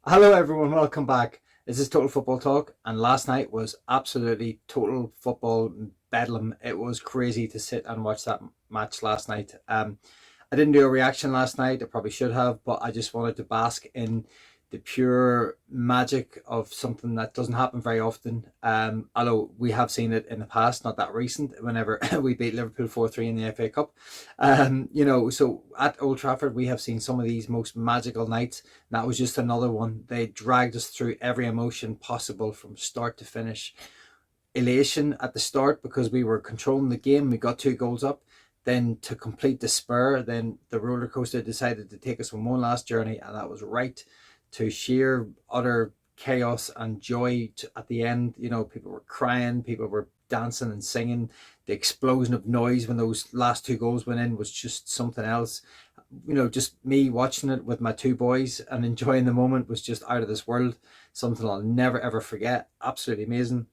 Hello, everyone. Welcome back. This is Total Football Talk, and last night was absolutely total football bedlam. It was crazy to sit and watch that match last night. I didn't do a reaction last night. I probably should have, but I just wanted to bask in the pure magic of something that doesn't happen very often. Although we have seen it in the past, not that recent, whenever we beat Liverpool 4-3 in the FA Cup. So at Old Trafford, we have seen some of these most magical nights. And that was just another one. They dragged us through every emotion possible from start to finish. Elation at the start because we were controlling the game. We got two goals up. Then to complete despair, then the roller coaster decided to take us on one last journey, and that was right to sheer utter chaos and joy at the end. People were crying, people were dancing and singing. The explosion of noise when those last two goals went in was just something else. Just me watching it with my two boys and enjoying the moment was just out of this world. Something I'll never ever forget. Absolutely amazing.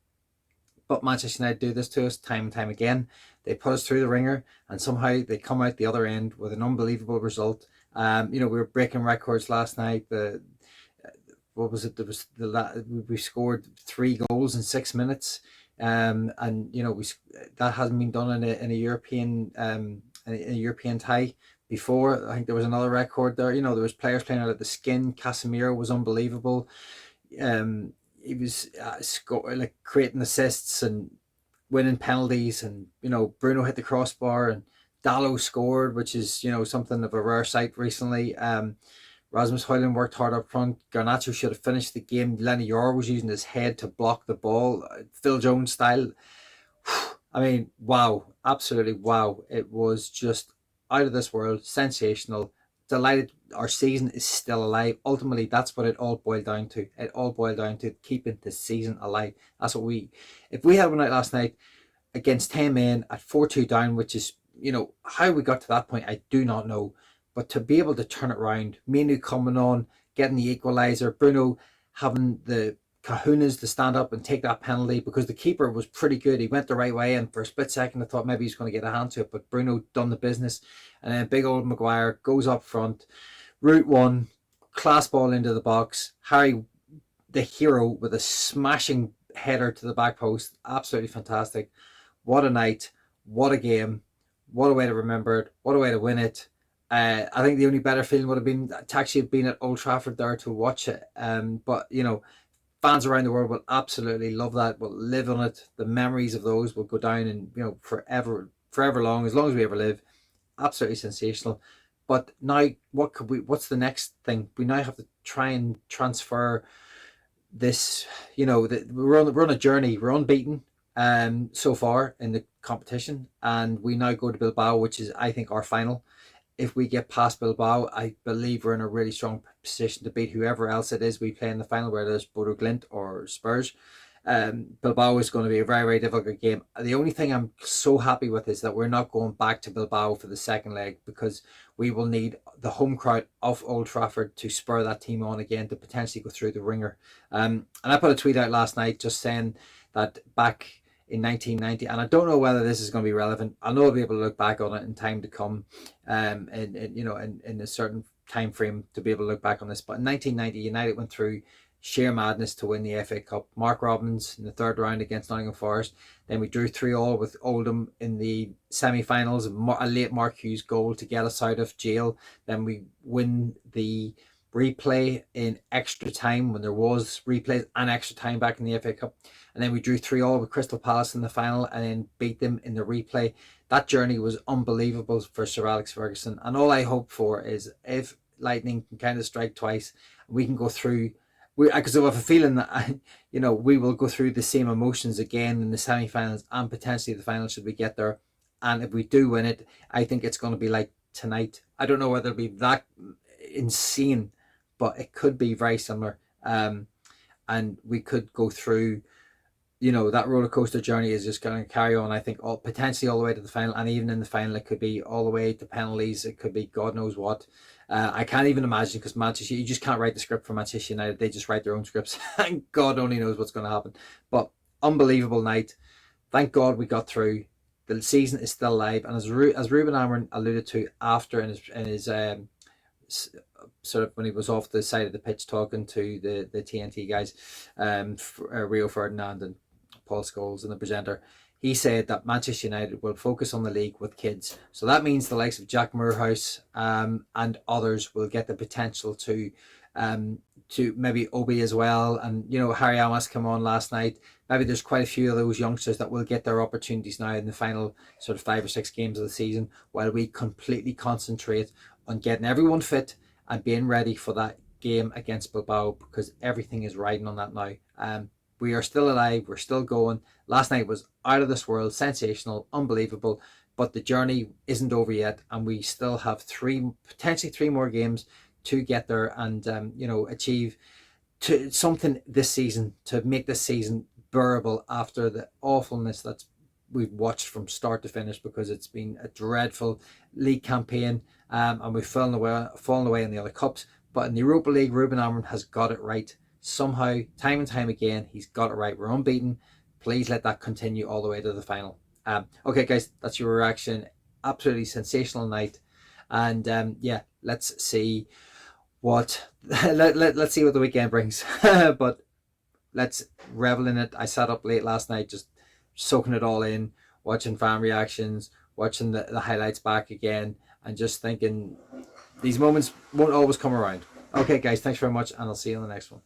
But Manchester United do this to us time and time again. They put us through the ringer, and somehow they come out the other end with an unbelievable result. We were breaking records last night. The what was it? There was we scored three goals in 6 minutes, and that hasn't been done in a European in a European tie before. I think there was another record there. There was players playing out of the skin. Casemiro was unbelievable. He was like creating assists and winning penalties, and Bruno hit the crossbar, and Dallo scored, which is something of a rare sight recently. Rasmus Højlund worked hard up front. Garnacho should have finished the game. Lenny Yoro was using his head to block the ball, Phil Jones style. I mean, wow, absolutely wow. It was just out of this world, sensational. Delighted our season is still alive. Ultimately, that's what it all boiled down to. It all boiled down to keeping the season alive. That's what if we had one night last night against 10 men at 4-2 down, which is, how we got to that point, I do not know. But to be able to turn it around, Menu coming on, getting the equaliser, Bruno having the kahunas to stand up and take that penalty because the keeper was pretty good. He went the right way, and for a split second I thought maybe he's going to get a hand to it, but Bruno done the business. And then big old Maguire goes up front, route one, class ball into the box. Harry, the hero, with a smashing header to the back post. Absolutely fantastic. What a night. What a game. What a way to remember it. What a way to win it. I think the only better feeling would have been to actually have been at Old Trafford there to watch it. But fans around the world will absolutely love that. Will live on it. The memories of those will go down and forever, forever long as we ever live. Absolutely sensational. But now, what's the next thing? We now have to try and transfer this. We're on a journey. We're unbeaten so far in the competition, and we now go to Bilbao, which is, I think, our final. If we get past Bilbao, I believe we're in a really strong position to beat whoever else it is we play in the final, whether it's Bodo Glint or Spurs. Bilbao is going to be a very, very difficult game. The only thing I'm so happy with is that we're not going back to Bilbao for the second leg, because we will need the home crowd of Old Trafford to spur that team on again to potentially go through the ringer. And I put a tweet out last night just saying that back in 1990, and I don't know whether this is going to be relevant. I know I'll be able to look back on it in time to come, in a certain time frame to be able to look back on this. But in 1990, United went through sheer madness to win the FA Cup. Mark Robins in the third round against Nottingham Forest. Then we drew 3-3 with Oldham in the semi-finals. A late Mark Hughes goal to get us out of jail. Then we win the replay in extra time when there was replays and extra time back in the FA Cup. And then we drew 3-3 with Crystal Palace in the final and then beat them in the replay. That journey was unbelievable for Sir Alex Ferguson. And all I hope for is if lightning can kind of strike twice, we can go through. Because I have a feeling that we will go through the same emotions again in the semi-finals and potentially the final should we get there. And if we do win it, I think it's going to be like tonight. I don't know whether it'll be that insane, but it could be very similar. And we could go through, that roller coaster journey is just going to carry on. I think potentially all the way to the final, and even in the final, it could be all the way to penalties. It could be God knows what. I can't even imagine, because Manchester, you just can't write the script for Manchester United. They just write their own scripts, and God only knows what's going to happen. But unbelievable night. Thank God we got through. The season is still alive, and as Ruben Amorim alluded to after in his sort of when he was off the side of the pitch talking to the TNT guys, Rio Ferdinand and Paul Scholes and the presenter, he said that Manchester United will focus on the league with kids. So that means the likes of Jack Moorhouse and others will get the potential to maybe Obi as well. And, you know, Harry Amos came on last night. Maybe there's quite a few of those youngsters that will get their opportunities now in the final sort of 5 or 6 games of the season, while we completely concentrate on getting everyone fit and being ready for that game against Bilbao, because everything is riding on that now. We are still alive. We're still going. Last night was out of this world, sensational, unbelievable. But the journey isn't over yet, and we still have potentially three more games to get there and achieve something this season to make this season bearable after the awfulness that we've watched from start to finish, because it's been a dreadful league campaign, and we've fallen away in the other cups. But in the Europa League, Ruben Amorim has got it right. Somehow, time and time again, he's got it right. We're unbeaten. Please let that continue all the way to the final. Okay, guys, that's your reaction. Absolutely sensational night. And let's see what let's see what the weekend brings. But let's revel in it. I sat up late last night just soaking it all in, watching fan reactions, watching the highlights back again, and just thinking these moments won't always come around. Okay, guys, thanks very much, and I'll see you in the next one.